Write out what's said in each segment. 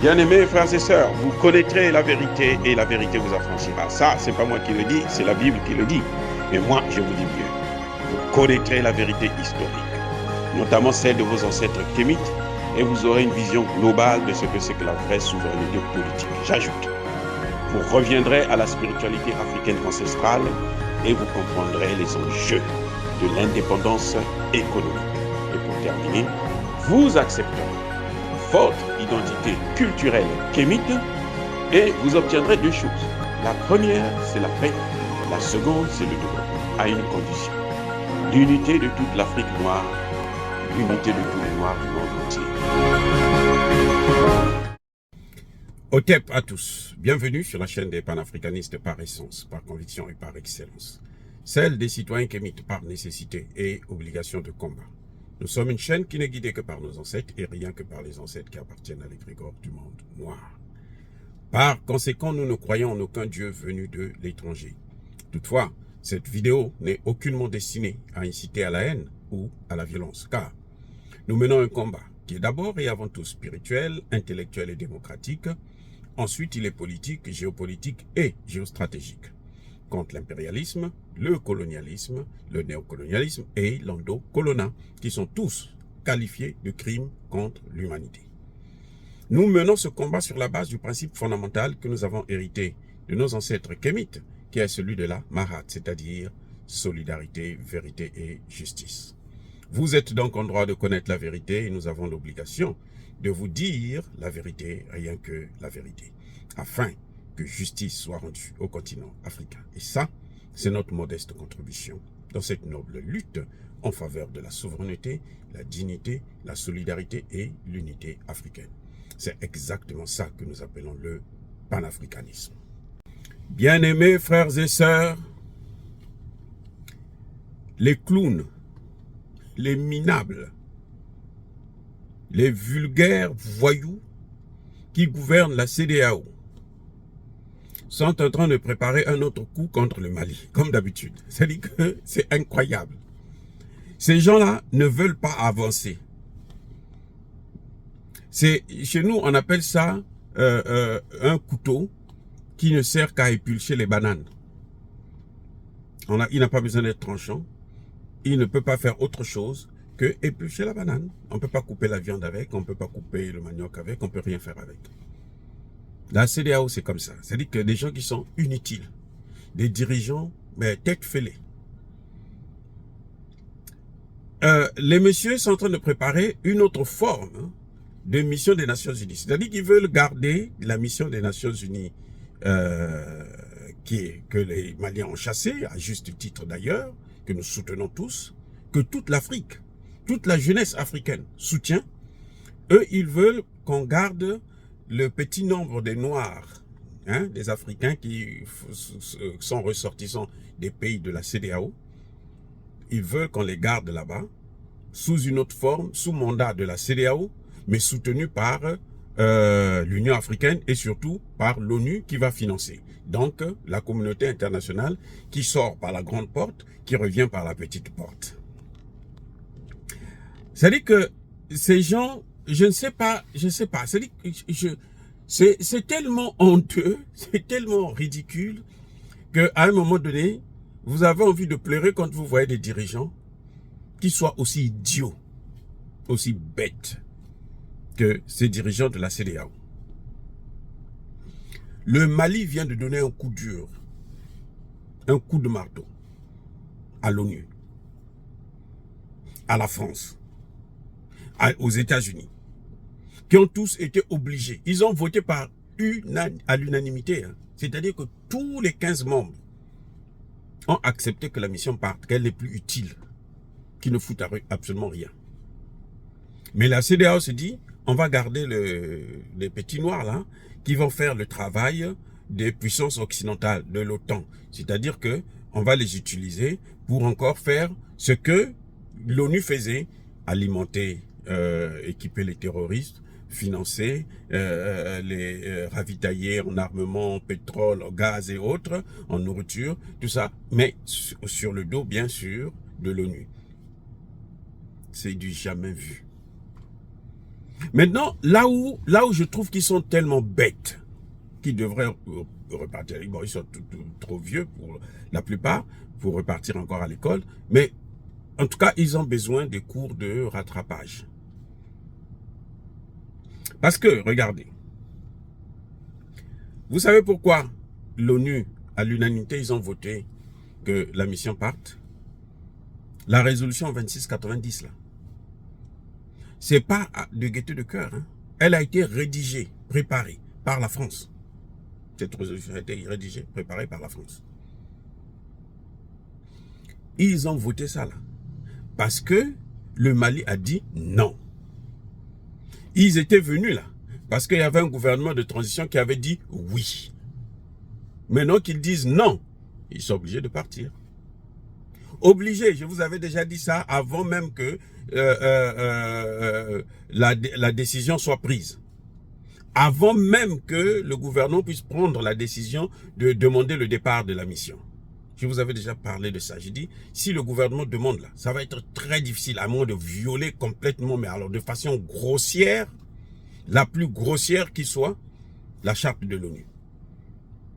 Bien-aimés frères et sœurs, vous connaîtrez la vérité et la vérité vous affranchira. Ça, c'est pas moi qui le dis, c'est la Bible qui le dit. Mais moi, je vous dis mieux. Vous connaîtrez la vérité historique, notamment celle de vos ancêtres kémites, et vous aurez une vision globale de ce que c'est que la vraie souveraineté politique. J'ajoute, vous reviendrez à la spiritualité africaine ancestrale et vous comprendrez les enjeux de l'indépendance économique. Et pour terminer, vous accepterez votre identité culturelle kémite et vous obtiendrez deux choses. La première, c'est la paix. La seconde, c'est le développement, à une condition. L'unité de toute l'Afrique noire, l'unité de tous les Noirs du monde entier. Otep à tous, bienvenue sur la chaîne des panafricanistes par essence, par conviction et par excellence. Celle des citoyens kémites par nécessité et obligation de combat. Nous sommes une chaîne qui n'est guidée que par nos ancêtres et rien que par les ancêtres qui appartiennent à l'égrégore du monde noir. Par conséquent, nous ne croyons en aucun Dieu venu de l'étranger. Toutefois, cette vidéo n'est aucunement destinée à inciter à la haine ou à la violence, car nous menons un combat qui est d'abord et avant tout spirituel, intellectuel et démocratique. Ensuite, il est politique, géopolitique et géostratégique. Contre l'impérialisme, le colonialisme, le néocolonialisme et l'endocolonat, qui sont tous qualifiés de crimes contre l'humanité. Nous menons ce combat sur la base du principe fondamental que nous avons hérité de nos ancêtres kémites, qui est celui de la Mahat, c'est-à-dire solidarité, vérité et justice. Vous êtes donc en droit de connaître la vérité et nous avons l'obligation de vous dire la vérité, rien que la vérité, afin que justice soit rendue au continent africain. Et ça, c'est notre modeste contribution dans cette noble lutte en faveur de la souveraineté, la dignité, la solidarité et l'unité africaine. C'est exactement ça que nous appelons le panafricanisme. Bien-aimés frères et sœurs, les clowns, les minables, les vulgaires voyous qui gouvernent la CEDEAO sont en train de préparer un autre coup contre le Mali, comme d'habitude. C'est-à-dire que c'est incroyable. Ces gens-là ne veulent pas avancer. Chez nous, on appelle ça un couteau qui ne sert qu'à épulcher les bananes. Il n'a pas besoin d'être tranchant. Il ne peut pas faire autre chose que éplucher la banane. On ne peut pas couper la viande avec, on ne peut pas couper le manioc avec, on ne peut rien faire avec. La CEDEAO, c'est comme ça. C'est-à-dire que des gens qui sont inutiles, des dirigeants, mais tête fêlée. Les messieurs sont en train de préparer une autre forme de mission des Nations Unies. C'est-à-dire qu'ils veulent garder la mission des Nations Unies que les Maliens ont chassée, à juste titre d'ailleurs, que nous soutenons tous, que toute l'Afrique, toute la jeunesse africaine soutient. Eux, ils veulent qu'on garde le petit nombre des Noirs, des Africains qui sont ressortissants des pays de la CEDEAO. Ils veulent qu'on les garde là-bas, sous une autre forme, sous mandat de la CEDEAO, mais soutenu par l'Union africaine et surtout par l'ONU qui va financer. Donc, la communauté internationale qui sort par la grande porte, qui revient par la petite porte. C'est-à-dire que ces gens, je ne sais pas, c'est-à-dire que c'est tellement honteux, c'est tellement ridicule qu'à un moment donné, vous avez envie de pleurer quand vous voyez des dirigeants qui soient aussi idiots, aussi bêtes que ces dirigeants de la CEDEAO. Le Mali vient de donner un coup dur, un coup de marteau à l'ONU, à la France, aux États-Unis, qui ont tous été obligés. Ils ont voté à l'unanimité. C'est-à-dire que tous les 15 membres ont accepté que la mission parte, qu'elle n'est plus utile, qu'il ne fout absolument rien. Mais la CEDEAO se dit, on va garder les petits noirs là, qui vont faire le travail des puissances occidentales, de l'OTAN. C'est-à-dire que on va les utiliser pour encore faire ce que l'ONU faisait, alimenter, équiper les terroristes, financer, les ravitailler en armement, en pétrole, en gaz et autres, en nourriture, tout ça, mais sur le dos, bien sûr, de l'ONU. C'est du jamais vu. Maintenant, là où je trouve qu'ils sont tellement bêtes, qu'ils devraient repartir. Bon, ils sont trop vieux pour la plupart, pour repartir encore à l'école, mais en tout cas, ils ont besoin des cours de rattrapage. Parce que, regardez, vous savez pourquoi l'ONU, à l'unanimité, ils ont voté que la mission parte? La résolution 2690, là, c'est pas de gaieté de cœur. Hein. Elle a été rédigée, préparée par la France. Cette résolution a été rédigée, préparée par la France. Ils ont voté ça là. Parce que le Mali a dit non. Ils étaient venus là. Parce qu'il y avait un gouvernement de transition qui avait dit oui. Maintenant qu'ils disent non, ils sont obligés de partir. Obligés, je vous avais déjà dit ça avant même que la décision soit prise. Avant même que le gouvernement puisse prendre la décision de demander le départ de la mission. Je vous avais déjà parlé de ça. J'ai dit, si le gouvernement demande là, ça va être très difficile, à moins de violer complètement, mais alors de façon grossière, la plus grossière qui soit, la charte de l'ONU,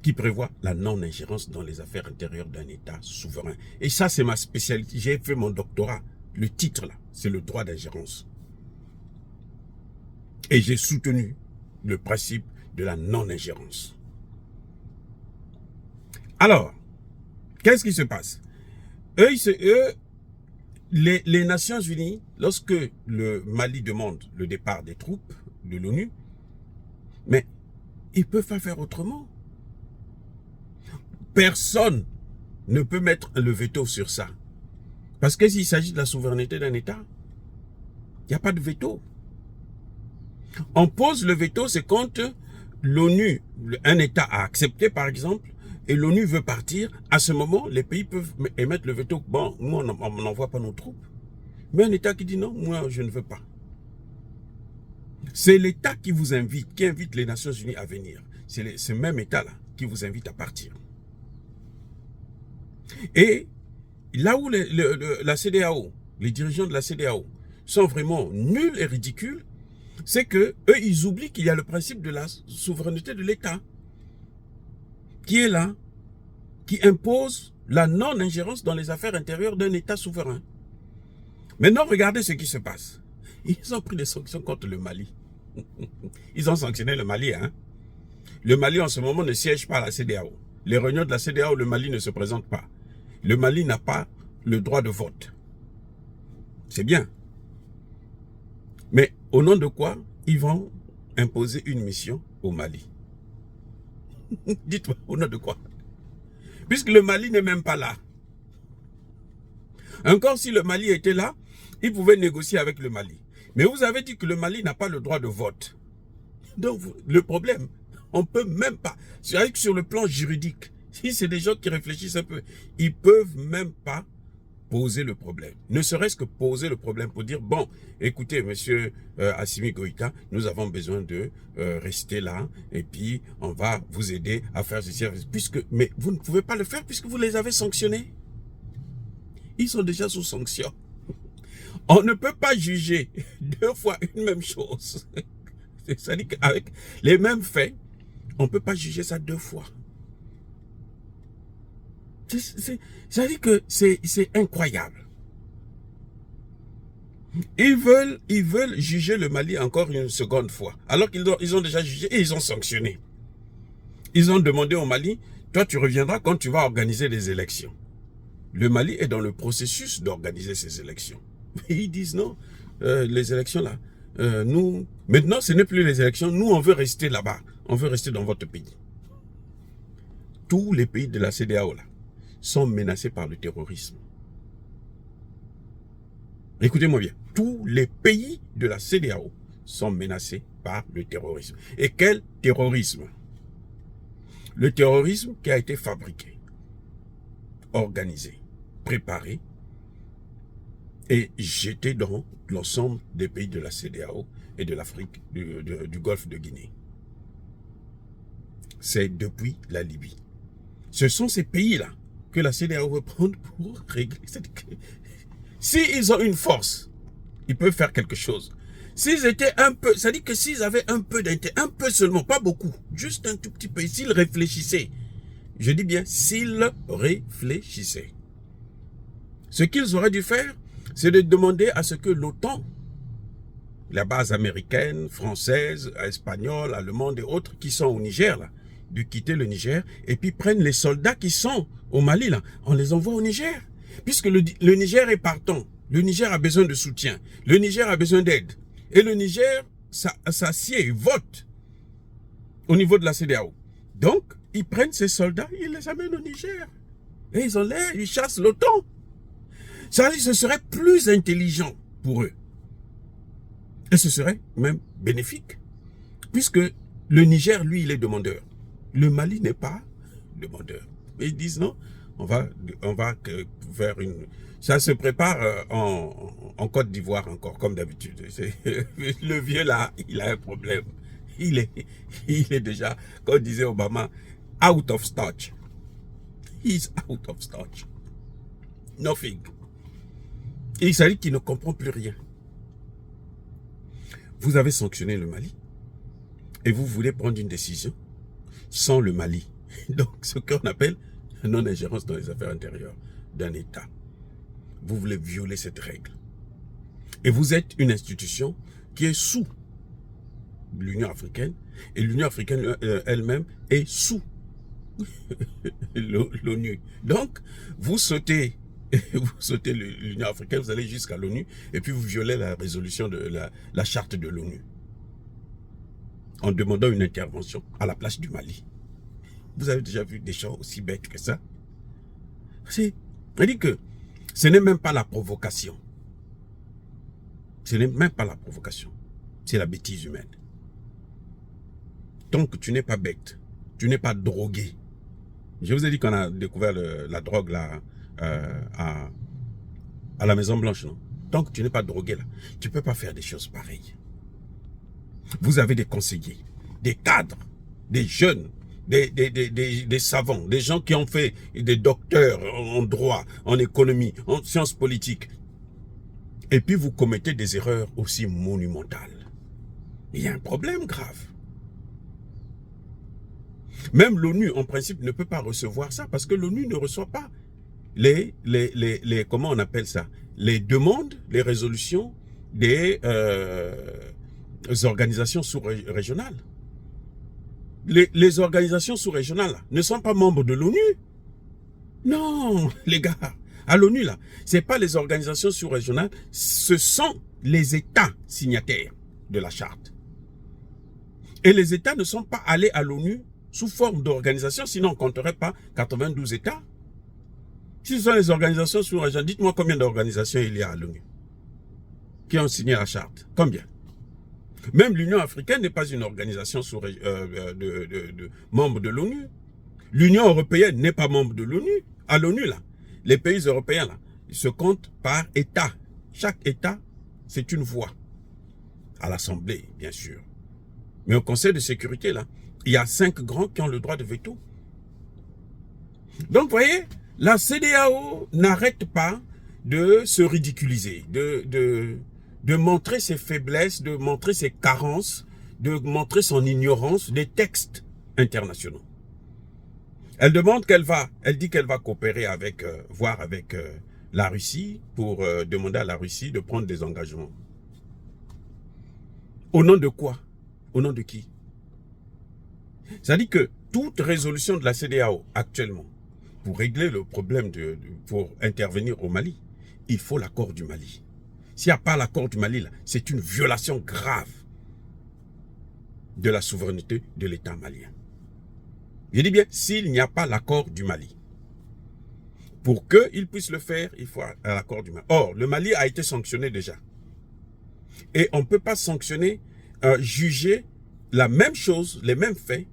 qui prévoit la non-ingérence dans les affaires intérieures d'un État souverain. Et ça, c'est ma spécialité. J'ai fait mon doctorat. Le titre là, c'est le droit d'ingérence. Et j'ai soutenu le principe de la non-ingérence. Alors, qu'est-ce qui se passe? Les Nations Unies, lorsque le Mali demande le départ des troupes de l'ONU, mais ils ne peuvent pas faire autrement. Personne ne peut mettre le veto sur ça. Parce que s'il s'agit de la souveraineté d'un État, il n'y a pas de veto. On pose le veto, c'est quand l'ONU, un État a accepté par exemple, et l'ONU veut partir, à ce moment, les pays peuvent émettre le veto. Bon, nous, on n'envoie pas nos troupes. Mais un État qui dit non, moi, je ne veux pas. C'est l'État qui vous invite, qui invite les Nations Unies à venir. C'est ce même État-là qui vous invite à partir. Et là où la CEDEAO, les dirigeants de la CEDEAO sont vraiment nuls et ridicules, c'est que eux, ils oublient qu'il y a le principe de la souveraineté de l'État qui est là, qui impose la non-ingérence dans les affaires intérieures d'un État souverain. Maintenant, regardez ce qui se passe. Ils ont pris des sanctions contre le Mali. Ils ont sanctionné le Mali. Hein? Le Mali, en ce moment, ne siège pas à la CEDEAO. Les réunions de la CEDEAO, le Mali ne se présente pas. Le Mali n'a pas le droit de vote. C'est bien. Mais au nom de quoi ils vont imposer une mission au Mali? Dites-moi, au nom de quoi? Puisque le Mali n'est même pas là. Encore si le Mali était là, ils pouvaient négocier avec le Mali. Mais vous avez dit que le Mali n'a pas le droit de vote. Donc, le problème, on peut même pas. C'est-à-dire que sur le plan juridique, si c'est des gens qui réfléchissent un peu, ils peuvent même pas poser le problème. Ne serait-ce que poser le problème pour dire, bon, écoutez, monsieur Assimi Goïta, nous avons besoin de rester là et puis on va vous aider à faire ceci. Mais vous ne pouvez pas le faire puisque vous les avez sanctionnés. Ils sont déjà sous sanction. On ne peut pas juger deux fois une même chose. C'est-à-dire qu'avec les mêmes faits, on ne peut pas juger ça deux fois. C'est-à-dire que c'est incroyable. Ils veulent juger le Mali encore une seconde fois. Alors qu'ils ont déjà jugé et ils ont sanctionné. Ils ont demandé au Mali, toi tu reviendras quand tu vas organiser les élections. Le Mali est dans le processus d'organiser ces élections. Et ils disent non, les élections là, maintenant ce n'est plus les élections, nous on veut rester là-bas. On veut rester dans votre pays. Tous les pays de la CEDEAO là sont menacés par le terrorisme. Écoutez-moi bien, tous les pays de la CEDEAO sont menacés par le terrorisme. Et quel terrorisme? Le terrorisme qui a été fabriqué, organisé, préparé et jeté dans l'ensemble des pays de la CEDEAO et de l'Afrique, du Golfe de Guinée. C'est depuis la Libye. Ce sont ces pays-là que la CEDEAO veut prendre pour régler cette crise. S'ils ont une force, ils peuvent faire quelque chose. S'ils étaient un peu, ça dit que s'ils avaient un peu d'intérêt, un peu seulement, pas beaucoup, juste un tout petit peu, s'ils réfléchissaient, je dis bien s'ils réfléchissaient, ce qu'ils auraient dû faire, c'est de demander à ce que l'OTAN, la base américaine, française, espagnole, allemande et autres qui sont au Niger, là, de quitter le Niger et puis prennent les soldats qui sont au Mali, là, on les envoie au Niger. Puisque le Niger est partant, le Niger a besoin de soutien, le Niger a besoin d'aide. Et le Niger s'assied, vote au niveau de la CEDEAO. Donc, ils prennent ces soldats, ils les amènent au Niger. Et ils chassent l'OTAN. Ça, ce serait plus intelligent pour eux. Et ce serait même bénéfique. Puisque le Niger, lui, il est demandeur. Le Mali n'est pas demandeur. Et ils disent non, on va faire une... Ça se prépare en Côte d'Ivoire encore, comme d'habitude. Le vieux là, il a un problème. Il est déjà, comme disait Obama, out of touch. He's out of touch. Nothing. Et il s'agit qu'il ne comprend plus rien. Vous avez sanctionné le Mali et vous voulez prendre une décision sans le Mali. Donc, ce qu'on appelle non-ingérence dans les affaires intérieures d'un État. Vous voulez violer cette règle. Et vous êtes une institution qui est sous l'Union africaine. Et l'Union africaine elle-même est sous l'ONU. Donc, vous sautez l'Union africaine, vous allez jusqu'à l'ONU, et puis vous violez la résolution de la charte de l'ONU. En demandant une intervention à la place du Mali. Vous avez déjà vu des gens aussi bêtes que ça? C'est-à-dire que ce n'est même pas la provocation. Ce n'est même pas la provocation. C'est la bêtise humaine. Tant que tu n'es pas bête, tu n'es pas drogué. Je vous ai dit qu'on a découvert la drogue là à la Maison Blanche, non? Tant que tu n'es pas drogué là, tu ne peux pas faire des choses pareilles. Vous avez des conseillers, des cadres, des jeunes, des savants, des gens qui ont fait des docteurs en droit, en économie, en sciences politiques. Et puis vous commettez des erreurs aussi monumentales. Il y a un problème grave. Même l'ONU, en principe, ne peut pas recevoir ça parce que l'ONU ne reçoit pas comment on appelle ça? Les demandes, les résolutions des organisations sous-régionales. Les organisations sous-régionales ne sont pas membres de l'ONU. Non, les gars, à l'ONU, là, ce n'est pas les organisations sous-régionales, ce sont les États signataires de la charte. Et les États ne sont pas allés à l'ONU sous forme d'organisation, sinon on ne compterait pas 92 États. Si ce sont les organisations sous-régionales, dites-moi combien d'organisations il y a à l'ONU qui ont signé la charte. Combien? Même l'Union africaine n'est pas une organisation membre de l'ONU. L'Union européenne n'est pas membre de l'ONU. À l'ONU, là, les pays européens, là, ils se comptent par État. Chaque État, c'est une voix. À l'Assemblée, bien sûr. Mais au Conseil de sécurité, là, il y a 5 grands qui ont le droit de veto. Donc, vous voyez, la CEDEAO n'arrête pas de se ridiculiser, de montrer ses faiblesses, de montrer ses carences, de montrer son ignorance des textes internationaux. Elle dit qu'elle va coopérer avec, voir avec la Russie pour demander à la Russie de prendre des engagements. Au nom de quoi? Au nom de qui? C'est-à-dire que toute résolution de la CEDEAO actuellement, pour régler le problème, pour intervenir au Mali, il faut l'accord du Mali. S'il n'y a pas l'accord du Mali, c'est une violation grave de la souveraineté de l'État malien. Je dis bien, s'il n'y a pas l'accord du Mali. Pour qu'il puisse le faire, il faut l'accord du Mali. Or, le Mali a été sanctionné déjà. Et on ne peut pas sanctionner, juger la même chose, les mêmes faits,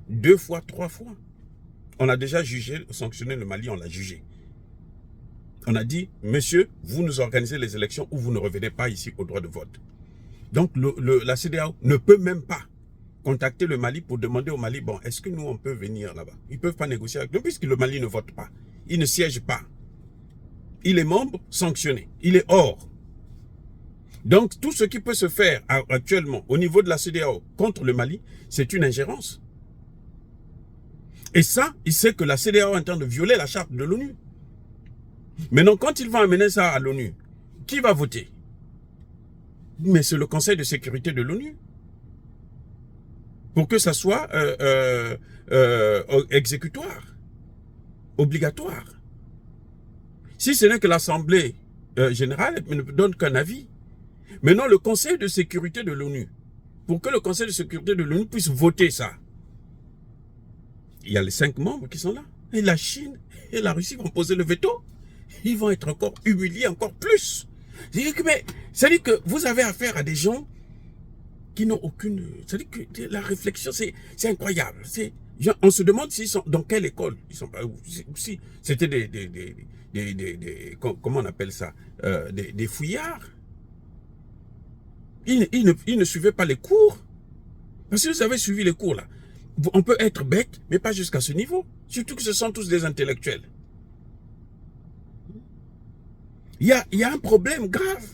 2 fois, 3 fois. On a déjà jugé, sanctionné le Mali, on l'a jugé. On a dit, monsieur, vous nous organisez les élections ou vous ne revenez pas ici au droit de vote. Donc, la CEDEAO ne peut même pas contacter le Mali pour demander au Mali, bon, est-ce que nous, on peut venir là-bas? Ils ne peuvent pas négocier avec nous puisque le Mali ne vote pas. Il ne siège pas. Il est membre sanctionné. Il est hors. Donc, tout ce qui peut se faire actuellement au niveau de la CEDEAO contre le Mali, c'est une ingérence. Et ça, il sait que la CEDEAO est en train de violer la charte de l'ONU. Maintenant, quand ils vont amener ça à l'ONU, qui va voter? Mais c'est le Conseil de sécurité de l'ONU. Pour que ça soit exécutoire, obligatoire. Si ce n'est que l'Assemblée générale ne donne qu'un avis. Maintenant, le Conseil de sécurité de l'ONU, pour que le Conseil de sécurité de l'ONU puisse voter ça, il y a les 5 membres qui sont là. Et la Chine et la Russie vont poser le veto. Ils vont être encore humiliés encore plus. C'est-à-dire que vous avez affaire à des gens qui n'ont aucune... C'est-à-dire que la réflexion, c'est incroyable. On se demande s'ils sont dans quelle école. Ils sont pas... Si c'était comment on appelle ça, des fouillards. Ils ne suivaient pas les cours. Parce que vous avez suivi les cours là. On peut être bête, mais pas jusqu'à ce niveau. Surtout que ce sont tous des intellectuels. Il y a un problème grave.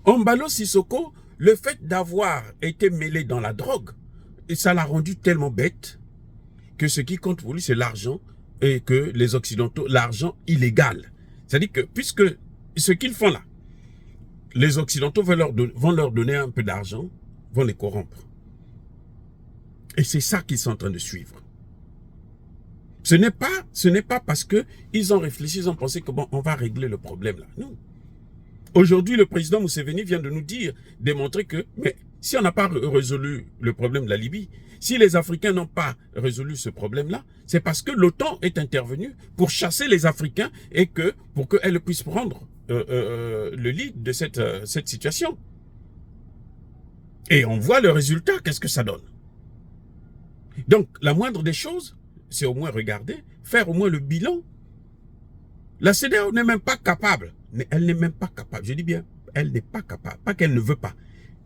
Ombalo Sissoko, le fait d'avoir été mêlé dans la drogue, et ça l'a rendu tellement bête que ce qui compte pour lui, c'est l'argent et que les Occidentaux, l'argent illégal. C'est-à-dire que, puisque ce qu'ils font là, les Occidentaux vont leur donner un peu d'argent, vont les corrompre. Et c'est ça qu'ils sont en train de suivre. Ce n'est pas parce que ils ont réfléchi, ils ont pensé que bon, on va régler le problème là. Non. Aujourd'hui, le président Museveni vient de nous démontrer que, mais si on n'a pas résolu le problème de la Libye, si les Africains n'ont pas résolu ce problème-là, c'est parce que l'OTAN est intervenue pour chasser les Africains et pour qu'elle puisse prendre le lead de cette situation. Et on voit le résultat, qu'est-ce que ça donne. Donc, la moindre des choses, c'est au moins regarder, faire au moins le bilan. La CEDEAO n'est même pas capable. Elle n'est même pas capable. Je dis bien, elle n'est pas capable. Pas qu'elle ne veut pas.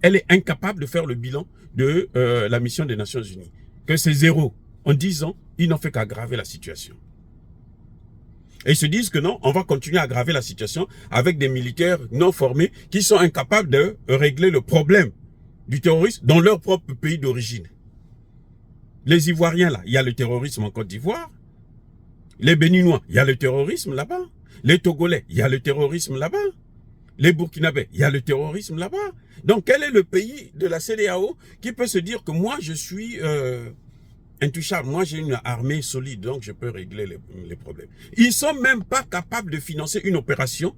Elle est incapable de faire le bilan de la mission des Nations Unies. Que c'est 0. En 10 ans, ils n'ont fait qu'aggraver la situation. Et ils se disent que non, on va continuer à aggraver la situation avec des militaires non formés qui sont incapables de régler le problème du terrorisme dans leur propre pays d'origine. Les Ivoiriens, là, il y a le terrorisme en Côte d'Ivoire. Les Béninois, il y a le terrorisme là-bas. Les Togolais, il y a le terrorisme là-bas. Les Burkinabés, il y a le terrorisme là-bas. Donc, quel est le pays de la CEDEAO qui peut se dire que moi, je suis intouchable, moi, j'ai une armée solide, donc je peux régler les problèmes. Ils sont même pas capables de financer une opération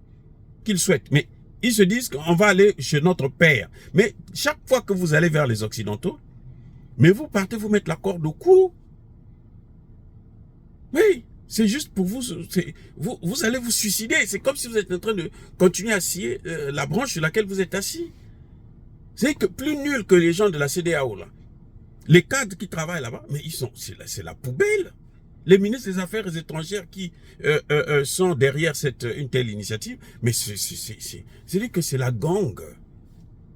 qu'ils souhaitent. Mais ils se disent qu'on va aller chez notre père. Mais chaque fois que vous allez vers les Occidentaux, mais vous partez vous mettre la corde au cou. Oui, c'est juste pour vous, vous allez vous suicider. C'est comme si vous êtes en train de continuer à scier la branche sur laquelle vous êtes assis. C'est que plus nul que les gens de la CEDEAO là. Les cadres qui travaillent là-bas, mais c'est la poubelle. Les ministres des Affaires étrangères qui sont derrière une telle initiative, mais c'est-à-dire que c'est la gang.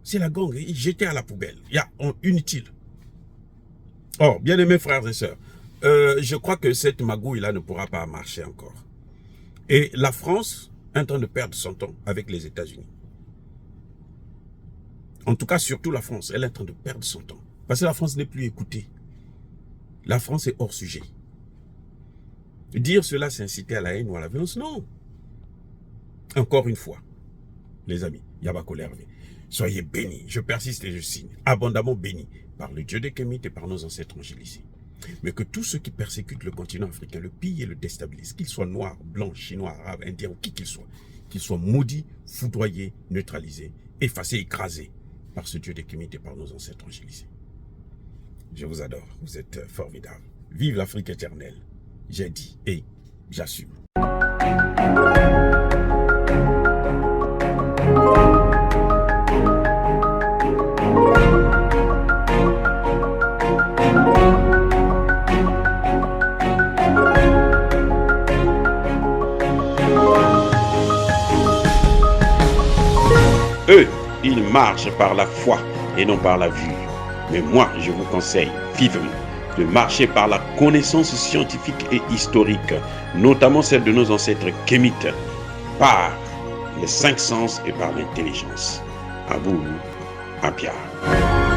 C'est la gang. Ils jetaient à la poubelle. Il y a inutile. Or, bien aimés frères et sœurs, je crois que cette magouille-là ne pourra pas marcher encore. Et la France est en train de perdre son temps avec les États-Unis. En tout cas, surtout la France, elle est en train de perdre son temps. Parce que la France n'est plus écoutée. La France est hors sujet. Dire cela, c'est inciter à la haine ou à la violence, non. Encore une fois, les amis, Yabako Hervé, soyez bénis, je persiste et je signe, abondamment bénis par le Dieu des Kémites et par nos ancêtres angélisés. Mais que tous ceux qui persécutent le continent africain, le pillent et le déstabilisent, qu'ils soient noirs, blancs, chinois, arabes, indiens ou qui qu'ils soient maudits, foudroyés, neutralisés, effacés, écrasés par ce Dieu des Kémites et par nos ancêtres angélisés. Je vous adore, vous êtes formidables. Vive l'Afrique éternelle. J'ai dit et j'assume. Eux, ils marchent par la foi et non par la vue. Mais moi, je vous conseille vivement de marcher par la connaissance scientifique et historique, notamment celle de nos ancêtres kémites, par les cinq sens et par l'intelligence. À vous, à Pierre.